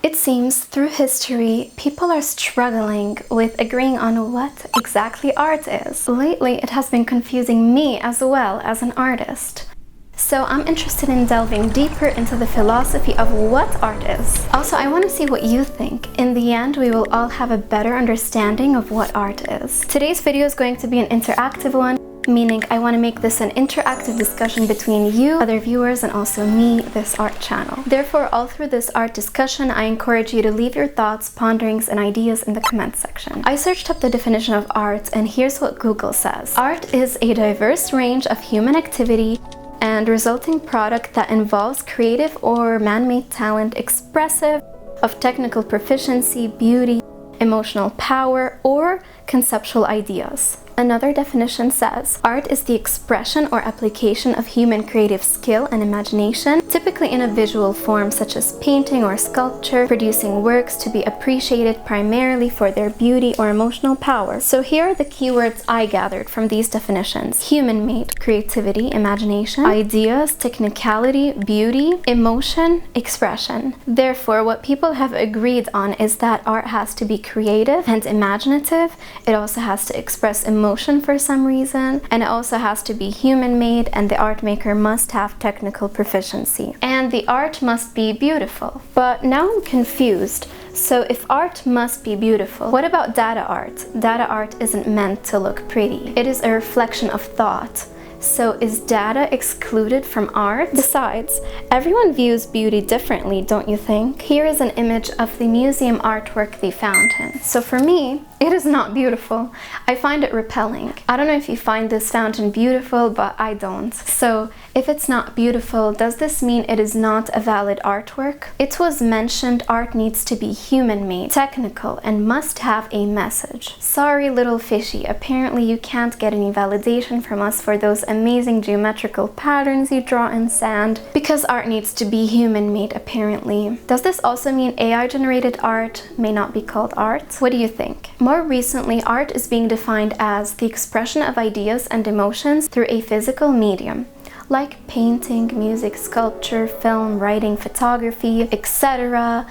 It seems through history, people are struggling with agreeing on what exactly art is. Lately, it has been confusing me as well as an artist. So I'm interested in delving deeper into the philosophy of what art is. Also, I want to see what you think. In the end, we will all have a better understanding of what art is. Today's video is going to be an interactive one, meaning I want to make this an interactive discussion between you, other viewers, and also me, this art channel. Therefore, all through this art discussion, I encourage you to leave your thoughts, ponderings, and ideas in the comment section. I searched up the definition of art, and here's what Google says. Art is a diverse range of human activity and resulting product that involves creative or man-made talent, expressive of technical proficiency, beauty, emotional power, or conceptual ideas. Another definition says, art is the expression or application of human creative skill and imagination, typically in a visual form such as painting or sculpture, producing works to be appreciated primarily for their beauty or emotional power. So here are the keywords I gathered from these definitions. Human-made, creativity, imagination, ideas, technicality, beauty, emotion, expression. Therefore, what people have agreed on is that art has to be creative and imaginative. It also has to express emotion for some reason, and it also has to be human-made, and the art maker must have technical proficiency. And the art must be beautiful. But now I'm confused. So if art must be beautiful, what about data art? Data art isn't meant to look pretty. It is a reflection of thought. So is data excluded from art? Besides, everyone views beauty differently, don't you think? Here is an image of the museum artwork, the fountain. So for me, it is not beautiful. I find it repelling. I don't know if you find this fountain beautiful, but I don't. So if it's not beautiful, does this mean it is not a valid artwork? It was mentioned art needs to be human-made, technical, and must have a message. Sorry, little fishy, apparently you can't get any validation from us for those amazing geometrical patterns you draw in sand, because art needs to be human-made, apparently. Does this also mean AI-generated art may not be called art? What do you think? More recently, art is being defined as the expression of ideas and emotions through a physical medium, like painting, music, sculpture, film, writing, photography, etc.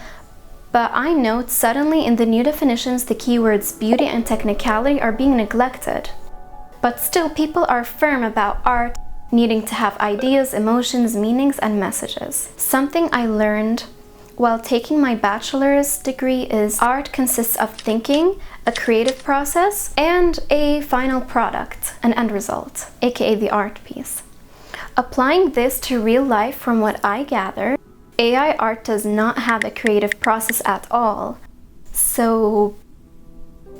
But I note suddenly in the new definitions the keywords beauty and technicality are being neglected. But still, people are firm about art needing to have ideas, emotions, meanings, and messages. Something I learned while taking my bachelor's degree is art consists of thinking, a creative process, and a final product, an end result, aka the art piece. Applying this to real life, from what I gather, AI art does not have a creative process at all. So,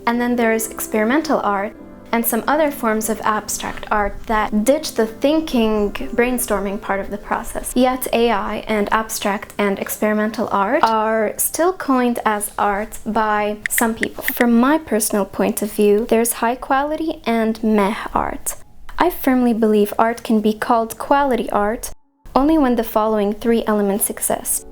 and then there's experimental art and some other forms of abstract art that ditch the thinking, brainstorming part of the process. Yet AI and abstract and experimental art are still coined as art by some people. From my personal point of view, there's high quality and meh art. I firmly believe art can be called quality art only when the following three elements exist.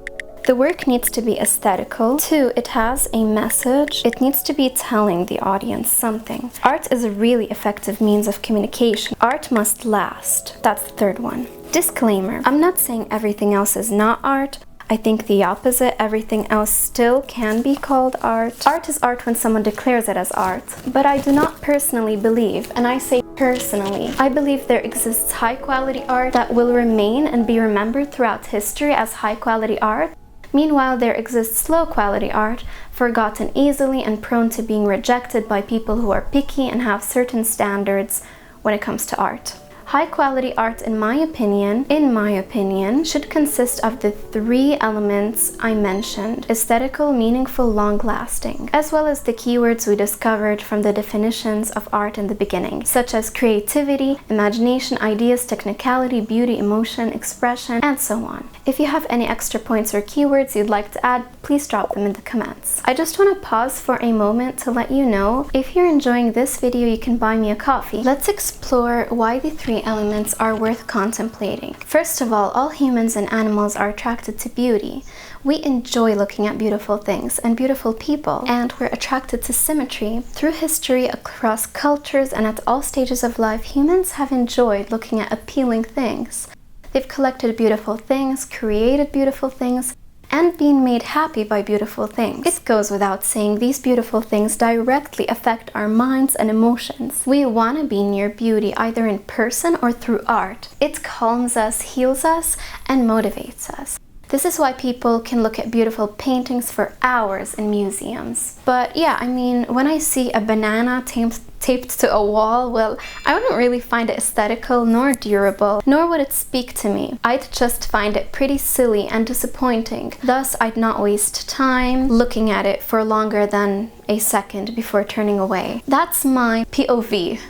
The work needs to be aesthetical. 2, it has a message. It needs to be telling the audience something. Art is a really effective means of communication. Art must last. That's the third one. Disclaimer. I'm not saying everything else is not art. I think the opposite. Everything else still can be called art. Art is art when someone declares it as art. But I do not personally believe, and I say personally, I believe there exists high quality art that will remain and be remembered throughout history as high quality art. Meanwhile, there exists low-quality art, forgotten easily and prone to being rejected by people who are picky and have certain standards when it comes to art. High-quality art, in my opinion, should consist of the three elements I mentioned: aesthetical, meaningful, long-lasting, as well as the keywords we discovered from the definitions of art in the beginning, such as creativity, imagination, ideas, technicality, beauty, emotion, expression, and so on. If you have any extra points or keywords you'd like to add, please drop them in the comments. I just want to pause for a moment to let you know, if you're enjoying this video, you can buy me a coffee. Let's explore why the three elements are worth contemplating. First of all humans and animals are attracted to beauty. We enjoy looking at beautiful things and beautiful people, and we're attracted to symmetry. Through history, across cultures, and at all stages of life, humans have enjoyed looking at appealing things. They've collected beautiful things, created beautiful things, and being made happy by beautiful things. It goes without saying, these beautiful things directly affect our minds and emotions. We want to be near beauty, either in person or through art. It calms us, heals us, and motivates us. This is why people can look at beautiful paintings for hours in museums. But yeah, I mean, when I see a banana taped to a wall, well, I wouldn't really find it aesthetical nor durable, nor would it speak to me. I'd just find it pretty silly and disappointing. Thus, I'd not waste time looking at it for longer than a second before turning away. That's my POV.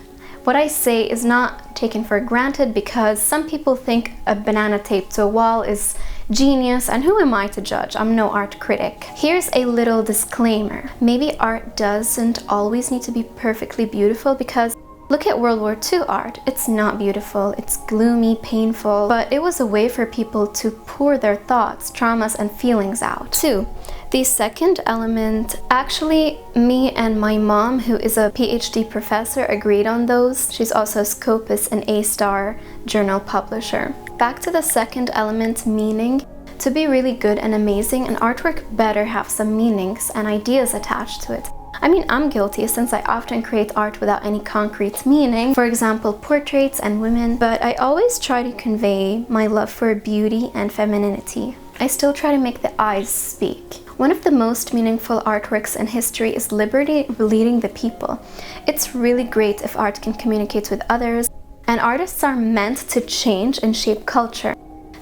What I say is not taken for granted because some people think a banana taped to a wall is genius, and who am I to judge? I'm no art critic. Here's a little disclaimer. Maybe art doesn't always need to be perfectly beautiful, because look at World War II art. It's not beautiful, it's gloomy, painful, but it was a way for people to pour their thoughts, traumas, and feelings out. 2. The second element, actually, me and my mom, who is a PhD professor, agreed on those. She's also a Scopus and A-star journal publisher. Back to the second element, meaning. To be really good and amazing, an artwork better have some meanings and ideas attached to it. I mean, I'm guilty since I often create art without any concrete meaning, for example, portraits and women, but I always try to convey my love for beauty and femininity. I still try to make the eyes speak. One of the most meaningful artworks in history is Liberty Leading the People. It's really great if art can communicate with others, and artists are meant to change and shape culture.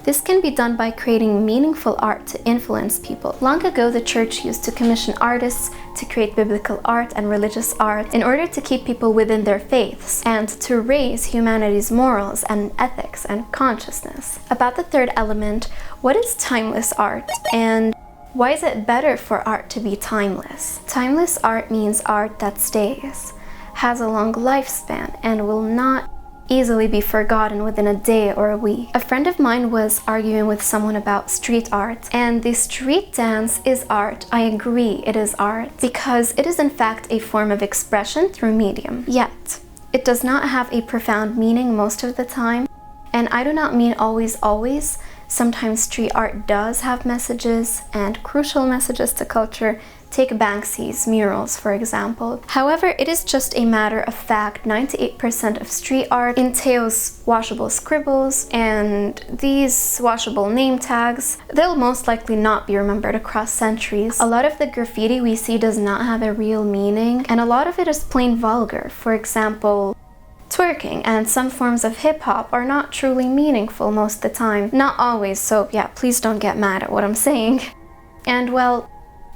This can be done by creating meaningful art to influence people. Long ago, the church used to commission artists to create biblical art and religious art in order to keep people within their faiths and to raise humanity's morals and ethics and consciousness. About the third element, what is timeless art, and why is it better for art to be timeless? Timeless art means art that stays, has a long lifespan, and will not easily be forgotten within a day or a week. A friend of mine was arguing with someone about street art, and the street dance is art. I agree, it is art, because it is in fact a form of expression through medium. Yet, it does not have a profound meaning most of the time, and I do not mean always. Sometimes street art does have messages, and crucial messages to culture. Take Banksy's murals, for example. However, it is just a matter of fact, 98% of street art entails washable scribbles, and these washable name tags, they'll most likely not be remembered across centuries. A lot of the graffiti we see does not have a real meaning, and a lot of it is plain vulgar. For example, twerking and some forms of hip-hop are not truly meaningful most of the time. Not always, so yeah, please don't get mad at what I'm saying. And well,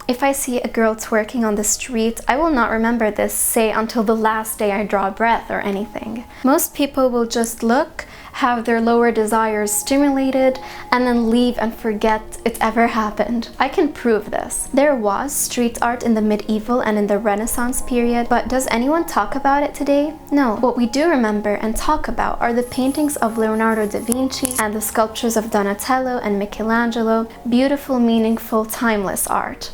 if I see a girl twerking on the street, I will not remember this, say, until the last day I draw breath or anything. Most people will just look, have their lower desires stimulated, and then leave and forget it ever happened. I can prove this. There was street art in the medieval and in the Renaissance period, but does anyone talk about it today? No. What we do remember and talk about are the paintings of Leonardo da Vinci and the sculptures of Donatello and Michelangelo, beautiful, meaningful, timeless art.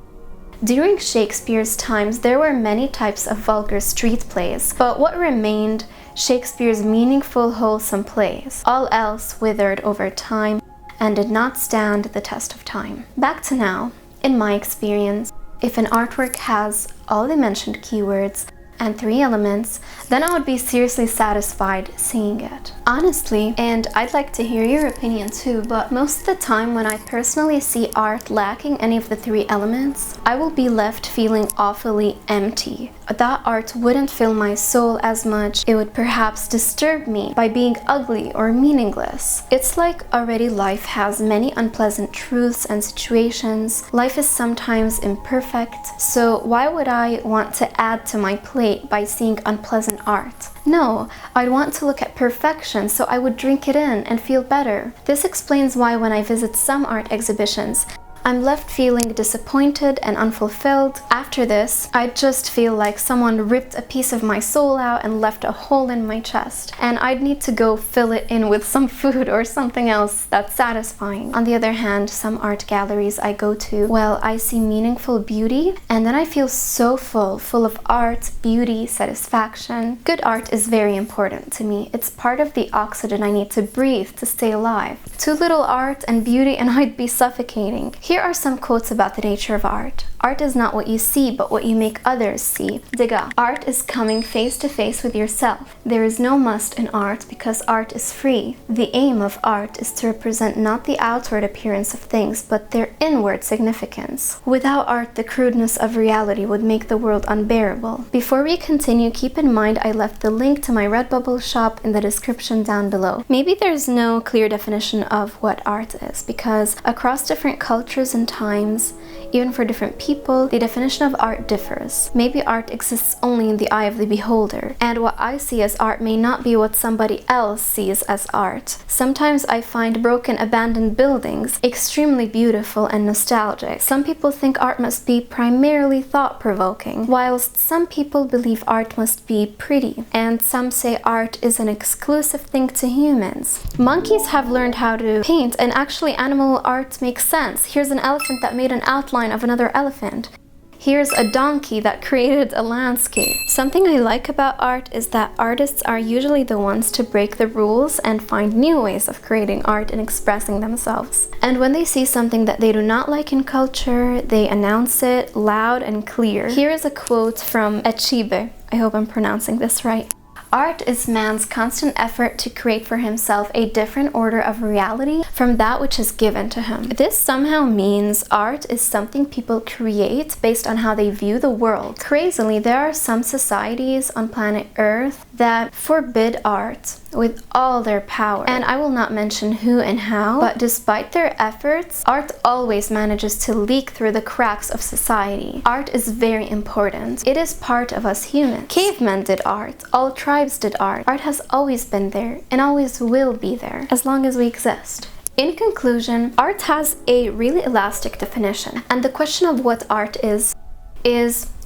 During Shakespeare's times, there were many types of vulgar street plays, but what remained? Shakespeare's meaningful, wholesome plays. All else withered over time and did not stand the test of time. Back to now. In my experience, if an artwork has all the mentioned keywords and 3 elements, then I would be seriously satisfied seeing it. Honestly, and I'd like to hear your opinion too, but most of the time when I personally see art lacking any of the 3 elements, I will be left feeling awfully empty. That art wouldn't fill my soul as much. It would perhaps disturb me by being ugly or meaningless. It's like already life has many unpleasant truths and situations. Life is sometimes imperfect, so why would I want to add to my plate by seeing unpleasant art? No, I'd want to look at perfection, so I would drink it in and feel better. This explains why when I visit some art exhibitions, I'm left feeling disappointed and unfulfilled. After this, I just feel like someone ripped a piece of my soul out and left a hole in my chest, and I'd need to go fill it in with some food or something else that's satisfying. On the other hand, some art galleries I go to, well, I see meaningful beauty, and then I feel so full of art, beauty, satisfaction. Good art is very important to me. It's part of the oxygen I need to breathe to stay alive. Too little art and beauty and I'd be suffocating. Here Here are some quotes about the nature of art. Art is not what you see, but what you make others see. Degas. Art is coming face to face with yourself. There is no must in art because art is free. The aim of art is to represent not the outward appearance of things, but their inward significance. Without art, the crudeness of reality would make the world unbearable. Before we continue, keep in mind I left the link to my Redbubble shop in the description down below. Maybe there's no clear definition of what art is, because across different cultures and times, even for different people, the definition of art differs. Maybe art exists only in the eye of the beholder, and what I see as art may not be what somebody else sees as art. Sometimes I find broken, abandoned buildings extremely beautiful and nostalgic. Some people think art must be primarily thought-provoking, whilst some people believe art must be pretty, and some say art is an exclusive thing to humans. Monkeys have learned how to paint, and actually animal art makes sense. Here's an elephant that made an outline of another elephant. Here's a donkey that created a landscape. Something I like about art is that artists are usually the ones to break the rules and find new ways of creating art and expressing themselves. And when they see something that they do not like in culture, they announce it loud and clear. Here is a quote from Echibe. I hope I'm pronouncing this right. Art is man's constant effort to create for himself a different order of reality from that which is given to him. This somehow means art is something people create based on how they view the world. Crazily, there are some societies on planet Earth that forbid art with all their power. And I will not mention who and how, but despite their efforts, art always manages to leak through the cracks of society. Art is very important. It is part of us humans. Cavemen did art. All tribes did art. Art has always been there and always will be there as long as we exist. In conclusion, art has a really elastic definition, and the question of what art is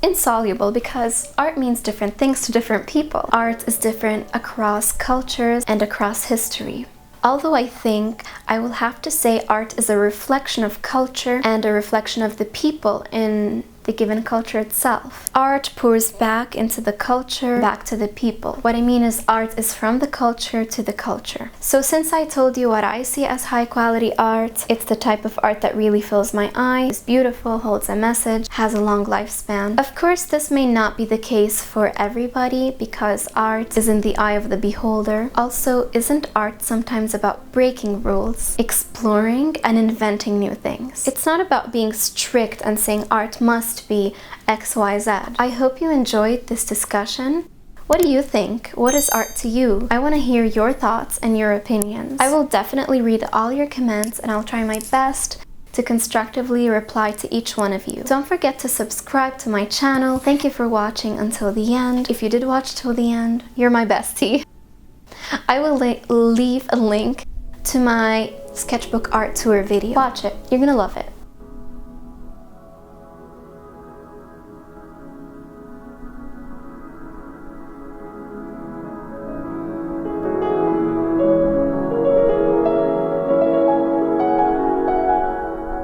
insoluble because art means different things to different people. Art is different across cultures and across history. Although I think I will have to say art is a reflection of culture and a reflection of the people in the given culture itself. Art pours back into the culture, back to the people. What I mean is art is from the culture to the culture. So since I told you what I see as high quality art, it's the type of art that really fills my eye, is beautiful, holds a message, has a long lifespan. Of course, this may not be the case for everybody because art is in the eye of the beholder. Also, isn't art sometimes about breaking rules, exploring and inventing new things? It's not about being strict and saying art must be XYZ. I hope you enjoyed this discussion. What do you think? What is art to you? I want to hear your thoughts and your opinions. I will definitely read all your comments and I'll try my best to constructively reply to each one of you. Don't forget to subscribe to my channel. Thank you for watching until the end. If you did watch till the end, you're my bestie. I will leave a link to my sketchbook art tour video. Watch it. You're gonna love it.